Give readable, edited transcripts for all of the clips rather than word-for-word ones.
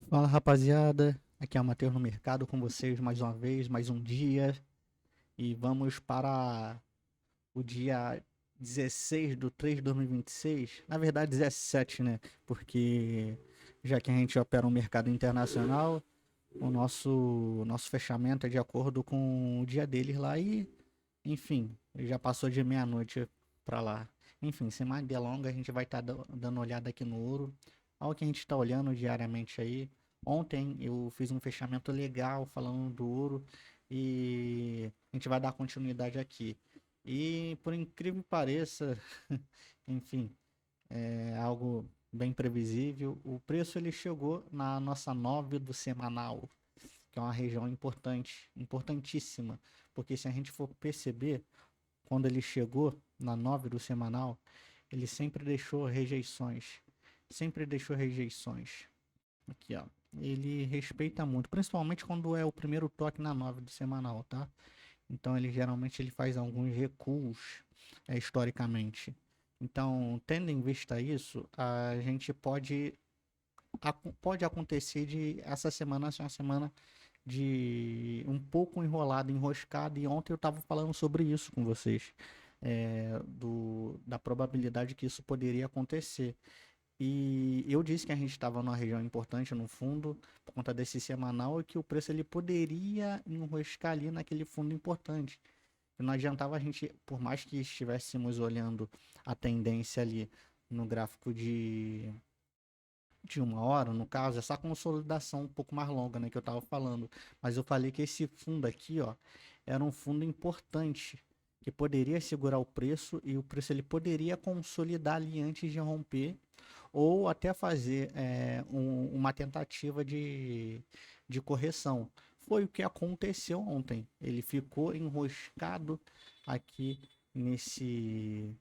Fala rapaziada, aqui é o Matheus no Mercado com vocês mais uma vez, mais um dia. E vamos para o dia 16 de 3 de 2026. Na verdade 17, né? Porque já que a gente opera um mercado internacional, o nosso fechamento é de acordo com o dia deles lá e, enfim, já passou de meia-noite para lá. Enfim, sem mais delongas, a gente vai estar dando uma olhada aqui no ouro. Olha o que a gente está olhando diariamente aí. Ontem eu fiz um fechamento legal falando do ouro e a gente vai dar continuidade aqui. E por incrível que pareça, enfim, é algo bem previsível. O preço ele chegou na nossa 9 do semanal, que é uma região importante, importantíssima, porque se a gente for perceber, quando ele chegou na 9 do semanal, ele sempre deixou rejeições, sempre deixou rejeições. Aqui, ó. Ele respeita muito, principalmente quando é o primeiro toque na 9 do semanal, tá? Então ele geralmente ele faz alguns recuos historicamente. Então, tendo em vista isso, a gente pode acontecer de essa semana ser uma semana de um pouco enrolado, enroscado, e ontem eu estava falando sobre isso com vocês, da probabilidade que isso poderia acontecer. E eu disse que a gente estava numa região importante no fundo, por conta desse semanal, e que o preço ele poderia enroscar ali naquele fundo importante. E não adiantava a gente, por mais que estivéssemos olhando a tendência ali no gráfico de uma hora, no caso, essa consolidação um pouco mais longa, né, que eu estava falando. Mas eu falei que esse fundo aqui, ó, era um fundo importante, que poderia segurar o preço e o preço ele poderia consolidar ali antes de romper ou até fazer uma tentativa de correção. Foi o que aconteceu ontem. Ele ficou enroscado aqui nesse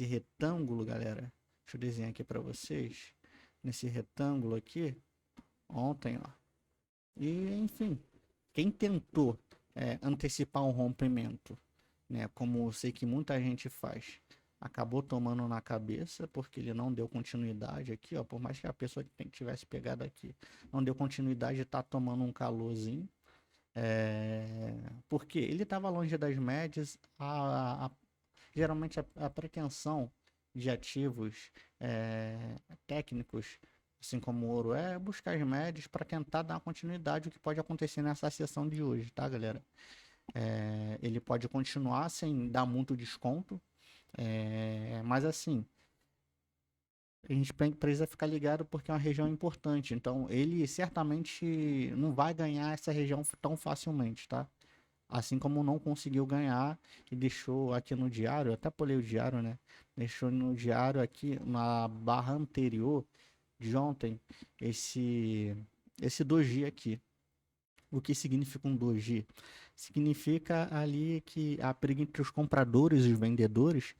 retângulo, galera. Deixa eu desenhar aqui para vocês nesse retângulo aqui ontem, ó. E enfim, quem tentou antecipar um rompimento, né, como eu sei que muita gente faz, acabou tomando na cabeça porque ele não deu continuidade aqui, ó. Por mais que a pessoa que tivesse pegado aqui não deu continuidade, tá tomando um calorzinho. Porque ele estava longe das médias, geralmente a pretensão de ativos técnicos, assim como o ouro, é buscar as médias para tentar dar continuidade o que pode acontecer nessa sessão de hoje, tá, galera? Ele pode continuar sem dar muito desconto, mas assim, a gente precisa ficar ligado porque é uma região importante. Então, ele certamente não vai ganhar essa região tão facilmente, tá? Assim como não conseguiu ganhar e deixou aqui no diário, eu até pulei o diário, né? Deixou no diário aqui na barra anterior de ontem esse doji aqui. O que significa um doji? Significa ali que a briga entre os compradores e os vendedores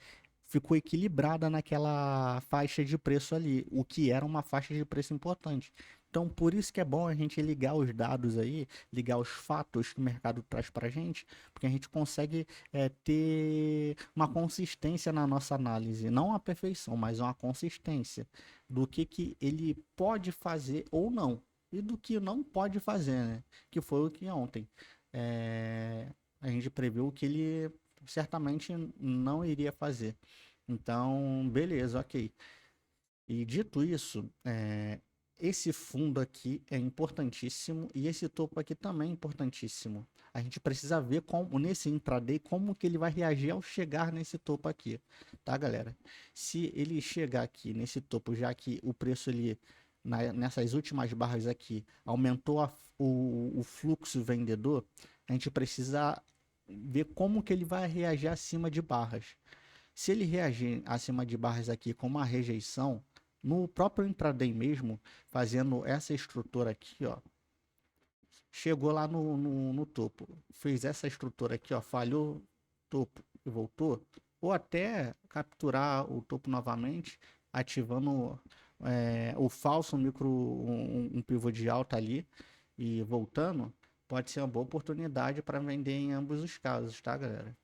ficou equilibrada naquela faixa de preço ali, o que era uma faixa de preço importante. Então, por isso que é bom a gente ligar os dados aí, ligar os fatos que o mercado traz para a gente, porque a gente consegue ter uma consistência na nossa análise, não a perfeição, mas uma consistência do que ele pode fazer ou não, e do que não pode fazer, né? Que foi o que ontem. A gente previu que ele certamente não iria fazer. Então, beleza, ok. E dito isso, esse fundo aqui é importantíssimo e esse topo aqui também é importantíssimo. A gente precisa ver como nesse intraday como que ele vai reagir ao chegar nesse topo aqui, tá, galera? Se ele chegar aqui nesse topo, já que o preço ele nessas últimas barras aqui aumentou o fluxo vendedor, a gente precisa ver como que ele vai reagir acima de barras. Se ele reagir acima de barras aqui com uma rejeição, no próprio intraday mesmo, fazendo essa estrutura aqui, ó, chegou lá no topo, fez essa estrutura aqui, ó, falhou topo e voltou, ou até capturar o topo novamente, ativando o falso micro, um pivô de alta ali e voltando, pode ser uma boa oportunidade para vender em ambos os casos, tá, galera?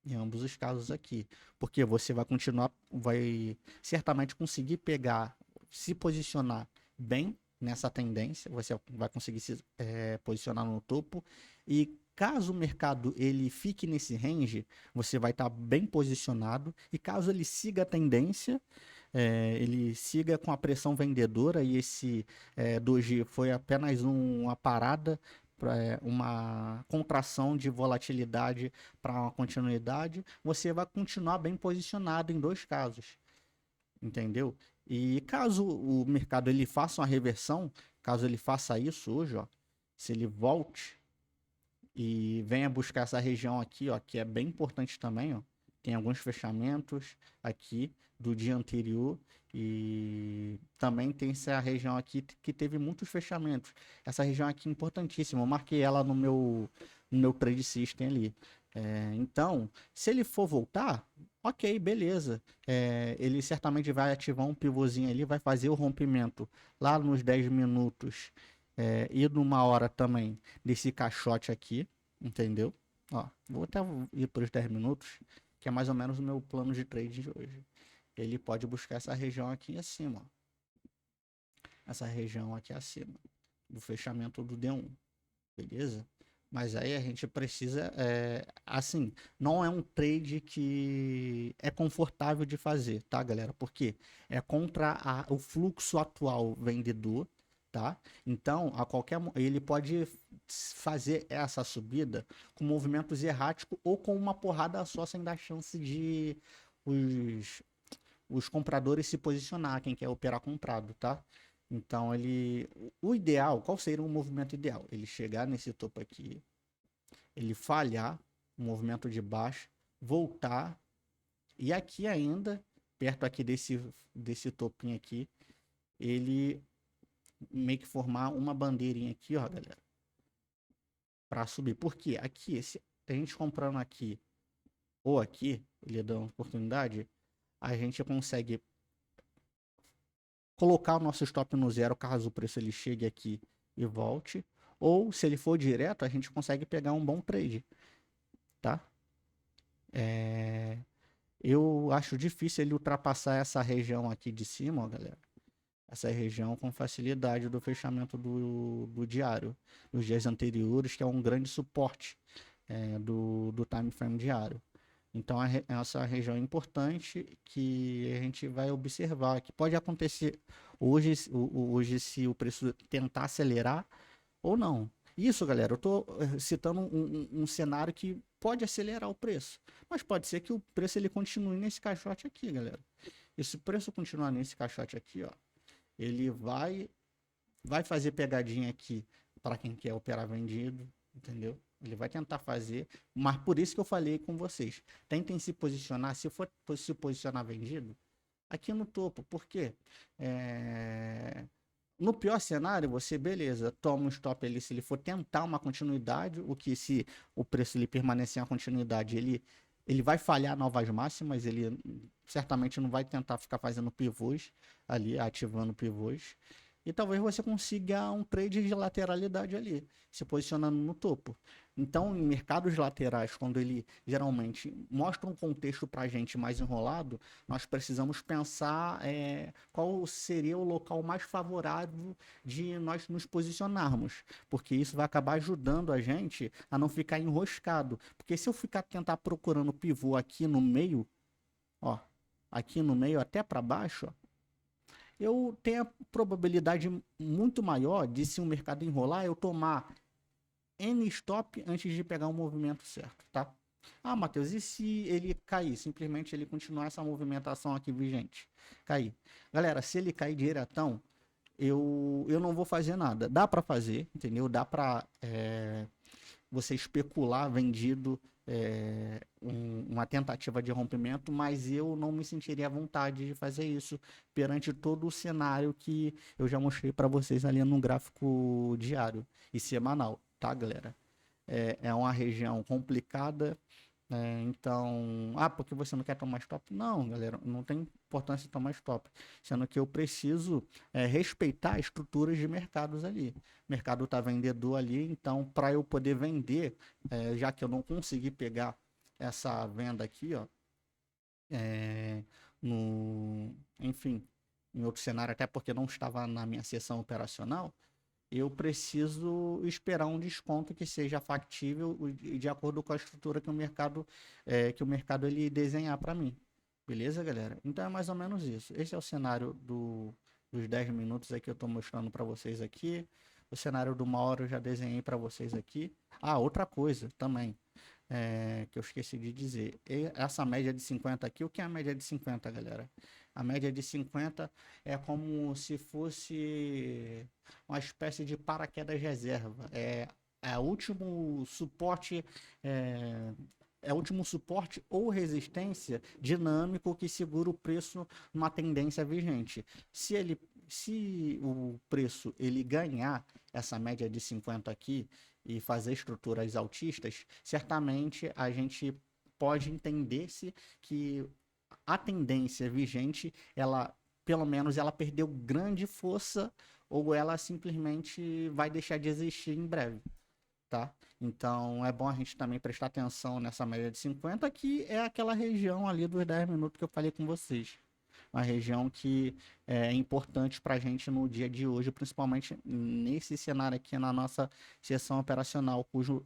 Em ambos os casos aqui. Porque você vai continuar, vai certamente conseguir pegar, se posicionar bem nessa tendência, você vai conseguir se posicionar no topo. E caso o mercado ele fique nesse range, você vai estar bem posicionado. E caso ele siga a tendência, ele siga com a pressão vendedora, e esse doji foi apenas uma parada, uma contração de volatilidade para uma continuidade, você vai continuar bem posicionado em dois casos, entendeu? E caso o mercado ele faça uma reversão, caso ele faça isso hoje, ó, se ele volte e venha buscar essa região aqui, ó, que é bem importante também, ó, tem alguns fechamentos aqui do dia anterior, e também tem essa região aqui que teve muitos fechamentos. Essa região aqui é importantíssima, eu marquei ela no meu trade system ali. Então, se ele for voltar, ok, beleza. Ele certamente vai ativar um pivôzinho ali, vai fazer o rompimento lá nos 10 minutos e numa hora também desse caixote aqui, entendeu? Ó, vou até ir para os 10 minutos, que é mais ou menos o meu plano de trade de hoje. Ele pode buscar essa região aqui acima, ó. Essa região aqui acima do fechamento do D1, beleza? Mas aí a gente precisa, assim, não é um trade que é confortável de fazer, tá, galera? Porque é contra o fluxo atual vendedor, tá? Então, ele pode fazer essa subida com movimentos erráticos ou com uma porrada só, sem dar chance de os compradores se posicionar, quem quer operar comprado, tá? Então, o ideal, qual seria um movimento ideal? Ele chegar nesse topo aqui, ele falhar, um movimento de baixo, voltar, e aqui ainda, perto aqui desse topinho aqui, ele meio que formar uma bandeirinha aqui, ó, galera, para subir. Por quê? Aqui, a gente comprando aqui ou aqui, ele dá uma oportunidade, a gente consegue colocar o nosso stop no zero caso o preço ele chegue aqui e volte, ou se ele for direto, a gente consegue pegar um bom trade, tá? Eu acho difícil ele ultrapassar essa região aqui de cima, ó, galera. Essa região com facilidade do fechamento do diário, dos dias anteriores, que é um grande suporte do time frame diário. Então, essa região é importante que a gente vai observar, que pode acontecer hoje se o preço tentar acelerar ou não. Isso, galera, eu estou citando um cenário que pode acelerar o preço, mas pode ser que o preço ele continue nesse caixote aqui, galera. E se o preço continuar nesse caixote aqui, ó, ele vai fazer pegadinha aqui para quem quer operar vendido, entendeu? Ele vai tentar fazer, mas por isso que eu falei com vocês. Tentem se posicionar, se for se posicionar vendido, aqui no topo. Por quê? No pior cenário, você, beleza, toma um stop ali se ele for tentar uma continuidade, o que se o preço ele permanecer em continuidade, ele vai falhar novas máximas, ele certamente não vai tentar ficar fazendo pivôs ali, ativando pivôs. E talvez você consiga um trade de lateralidade ali, se posicionando no topo. Então, em mercados laterais, quando ele geralmente mostra um contexto para a gente mais enrolado, nós precisamos pensar qual seria o local mais favorável de nós nos posicionarmos, porque isso vai acabar ajudando a gente a não ficar enroscado. Porque se eu tentar procurando pivô aqui no meio, ó, aqui no meio até para baixo, ó, eu tenho a probabilidade muito maior de, se o mercado enrolar, eu tomar N stop antes de pegar o movimento certo, tá? Ah, Matheus, e se ele cair? Simplesmente ele continuar essa movimentação aqui vigente. Cair. Galera, se ele cair diretão, eu não vou fazer nada. Dá para fazer, entendeu? Dá para você especular vendido uma tentativa de rompimento, mas eu não me sentiria à vontade de fazer isso perante todo o cenário que eu já mostrei para vocês ali no gráfico diário e semanal, tá, galera? É uma região complicada, então, porque você não quer tomar stop? Não, galera, não tem importância tomar stop, sendo que eu preciso respeitar estruturas de mercados ali. O mercado está vendedor ali, então para eu poder vender, já que eu não consegui pegar essa venda aqui, ó, enfim, em outro cenário, até porque não estava na minha sessão operacional, eu preciso esperar um desconto que seja factível de acordo com a estrutura que o mercado ele desenhar para mim. Beleza, galera? Então é mais ou menos isso. Esse é o cenário dos 10 minutos aí que eu estou mostrando para vocês aqui. O cenário do uma hora eu já desenhei para vocês aqui. Ah, outra coisa também, que eu esqueci de dizer. Essa média de 50 aqui, o que é a média de 50, galera? A média de 50 é como se fosse uma espécie de paraquedas reserva. É o último suporte, é, é o último suporte ou resistência dinâmico que segura o preço numa tendência vigente. Se o preço ele ganhar essa média de 50 aqui e fazer estruturas altistas, certamente a gente pode entender-se que a tendência vigente, ela, pelo menos, ela perdeu grande força ou ela simplesmente vai deixar de existir em breve, tá? Então, é bom a gente também prestar atenção nessa média de 50, que é aquela região ali dos 10 minutos que eu falei com vocês. Uma região que é importante para a gente no dia de hoje, principalmente nesse cenário aqui na nossa seção operacional, cujo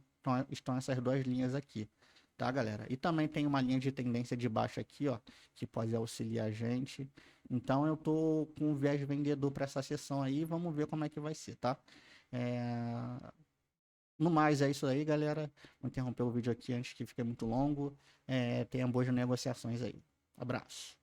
estão essas duas linhas aqui, tá, galera? E também tem uma linha de tendência de baixa aqui, ó, que pode auxiliar a gente. Então eu tô com um viés vendedor para essa sessão aí, vamos ver como é que vai ser, tá? É... No mais, é isso aí, galera. Vou interromper o vídeo aqui antes que fique muito longo. Tenha boas negociações aí. Abraço.